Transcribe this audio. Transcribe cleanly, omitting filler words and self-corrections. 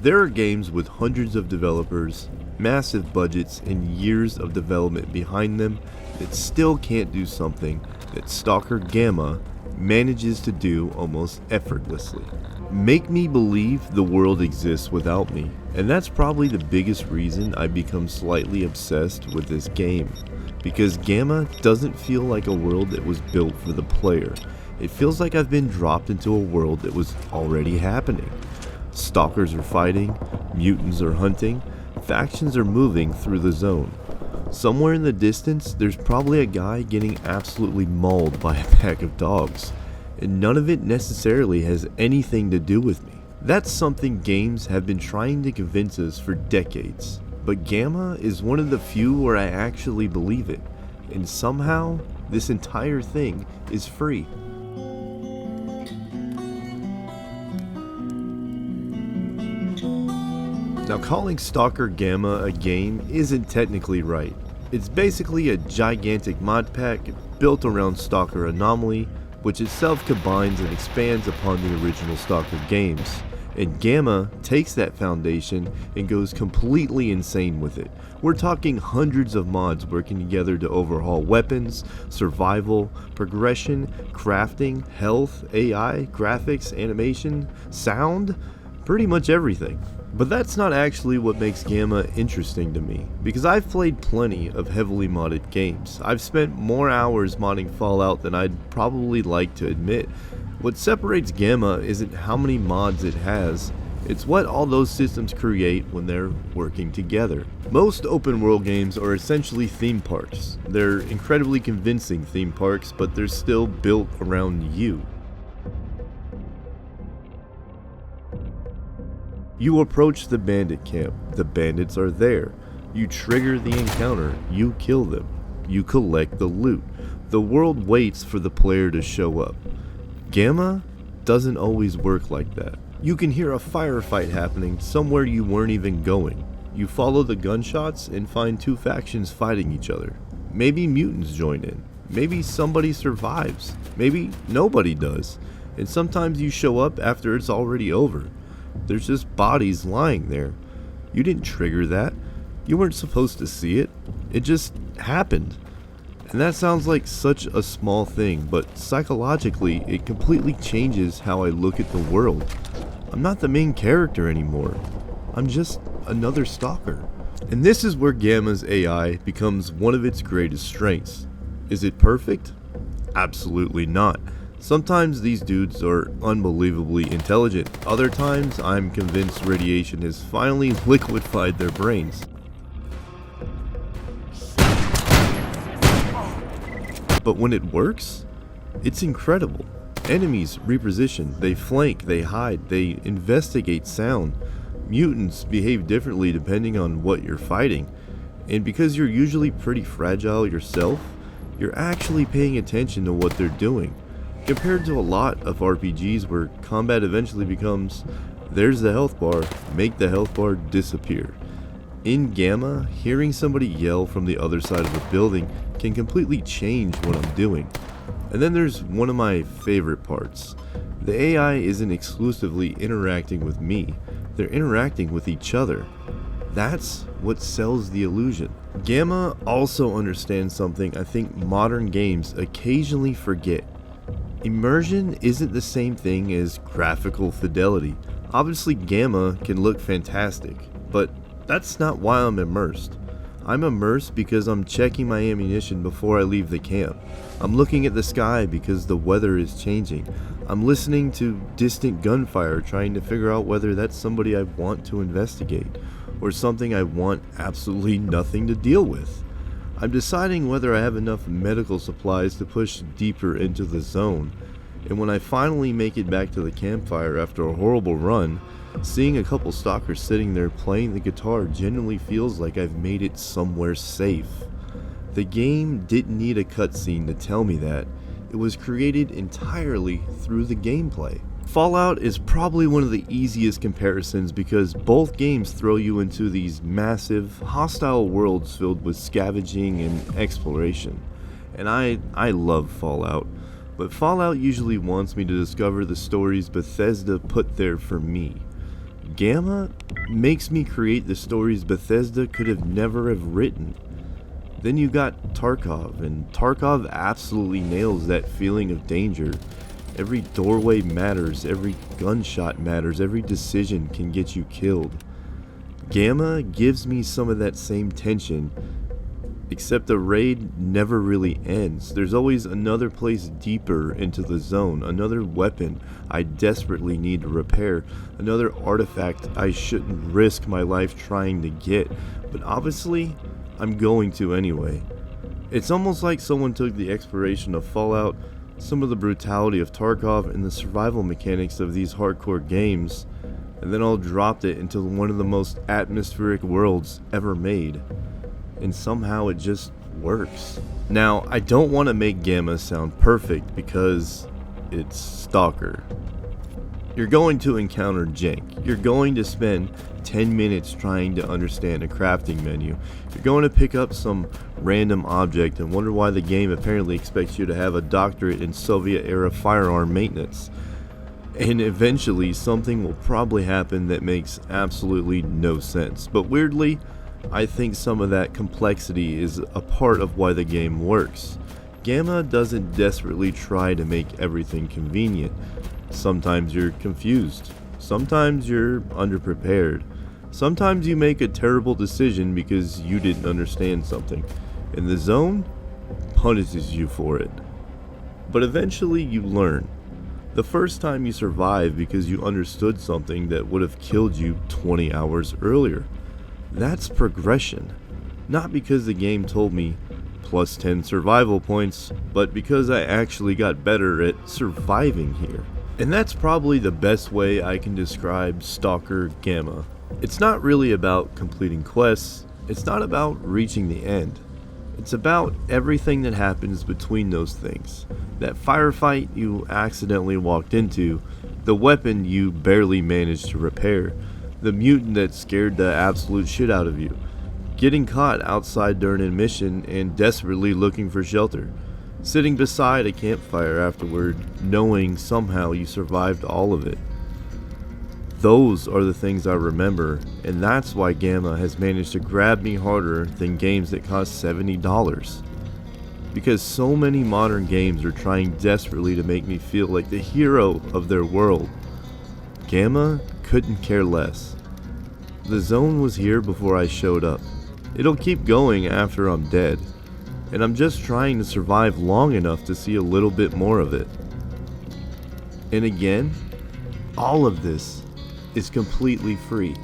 There are games with hundreds of developers, massive budgets, and years of development behind them that still can't do something that STALKER GAMMA manages to do almost effortlessly. Make me believe the world exists without me, and that's probably the biggest reason I've become slightly obsessed with this game. Because Gamma doesn't feel like a world that was built for the player. It feels like I've been dropped into a world that was already happening. Stalkers are fighting, mutants are hunting, factions are moving through the zone. Somewhere in the distance, there's probably a guy getting absolutely mauled by a pack of dogs. And none of it necessarily has anything to do with me. That's something games have been trying to convince us for decades. But Gamma is one of the few where I actually believe it. And somehow, this entire thing is free. Now, calling STALKER GAMMA a game isn't technically right. It's basically a gigantic mod pack built around Stalker Anomaly, which itself combines and expands upon the original Stalker games. And Gamma takes that foundation and goes completely insane with it. We're talking hundreds of mods working together to overhaul weapons, survival, progression, crafting, health, AI, graphics, animation, sound, pretty much everything. But that's not actually what makes Gamma interesting to me, because I've played plenty of heavily modded games. I've spent more hours modding Fallout than I'd probably like to admit. What separates Gamma isn't how many mods it has, it's what all those systems create when they're working together. Most open world games are essentially theme parks. They're incredibly convincing theme parks, but they're still built around you. You approach the bandit camp, the bandits are there. You trigger the encounter, you kill them. You collect the loot. The world waits for the player to show up. Gamma doesn't always work like that. You can hear a firefight happening somewhere you weren't even going. You follow the gunshots and find two factions fighting each other. Maybe mutants join in. Maybe somebody survives. Maybe nobody does. And sometimes you show up after it's already over. There's just bodies lying there. You didn't trigger that. You weren't supposed to see it. It just happened. And that sounds like such a small thing, but psychologically it completely changes how I look at the world. I'm not the main character anymore. I'm just another stalker. And this is where Gamma's AI becomes one of its greatest strengths. Is it perfect? Absolutely not. Sometimes these dudes are unbelievably intelligent. Other times, I'm convinced radiation has finally liquefied their brains. But when it works, it's incredible. Enemies reposition, they flank, they hide, they investigate sound. Mutants behave differently depending on what you're fighting. And because you're usually pretty fragile yourself, you're actually paying attention to what they're doing. Compared to a lot of RPGs where combat eventually becomes, there's the health bar, make the health bar disappear. In Gamma, hearing somebody yell from the other side of the building can completely change what I'm doing. And then there's one of my favorite parts. The AI isn't exclusively interacting with me, they're interacting with each other. That's what sells the illusion. Gamma also understands something I think modern games occasionally forget. Immersion isn't the same thing as graphical fidelity. Obviously Gamma can look fantastic, but that's not why I'm immersed. I'm immersed because I'm checking my ammunition before I leave the camp. I'm looking at the sky because the weather is changing. I'm listening to distant gunfire trying to figure out whether that's somebody I want to investigate, or something I want absolutely nothing to deal with. I'm deciding whether I have enough medical supplies to push deeper into the zone, and when I finally make it back to the campfire after a horrible run, seeing a couple stalkers sitting there playing the guitar genuinely feels like I've made it somewhere safe. The game didn't need a cutscene to tell me that. It was created entirely through the gameplay. Fallout is probably one of the easiest comparisons because both games throw you into these massive, hostile worlds filled with scavenging and exploration. And I love Fallout, but Fallout usually wants me to discover the stories Bethesda put there for me. Gamma makes me create the stories Bethesda could have never have written. Then you got Tarkov, and Tarkov absolutely nails that feeling of danger. Every doorway matters, every gunshot matters, every decision can get you killed. Gamma gives me some of that same tension, except the raid never really ends. There's always another place deeper into the zone, another weapon I desperately need to repair, another artifact I shouldn't risk my life trying to get, but obviously I'm going to anyway. It's almost like someone took the exploration of Fallout, some of the brutality of Tarkov, and the survival mechanics of these hardcore games, and then all dropped it into one of the most atmospheric worlds ever made. And somehow it just works. Now, I don't want to make Gamma sound perfect because it's Stalker. You're going to encounter Jank. You're going to spend 10 minutes trying to understand a crafting menu. You're going to pick up some random object and wonder why the game apparently expects you to have a doctorate in Soviet-era firearm maintenance. And eventually something will probably happen that makes absolutely no sense. But weirdly, I think some of that complexity is a part of why the game works. Gamma doesn't desperately try to make everything convenient. Sometimes you're confused. Sometimes you're underprepared. Sometimes you make a terrible decision because you didn't understand something, and the zone punishes you for it. But eventually you learn. The first time you survive because you understood something that would have killed you 20 hours earlier. That's progression. Not because the game told me plus 10 survival points, but because I actually got better at surviving here. And that's probably the best way I can describe Stalker Gamma. It's not really about completing quests, it's not about reaching the end. It's about everything that happens between those things. That firefight you accidentally walked into, the weapon you barely managed to repair, the mutant that scared the absolute shit out of you, getting caught outside during an mission and desperately looking for shelter, sitting beside a campfire afterward knowing somehow you survived all of it. Those are the things I remember, and that's why Gamma has managed to grab me harder than games that cost $70. Because so many modern games are trying desperately to make me feel like the hero of their world. Gamma couldn't care less. The zone was here before I showed up. It'll keep going after I'm dead, and I'm just trying to survive long enough to see a little bit more of it. And again, all of this is completely free.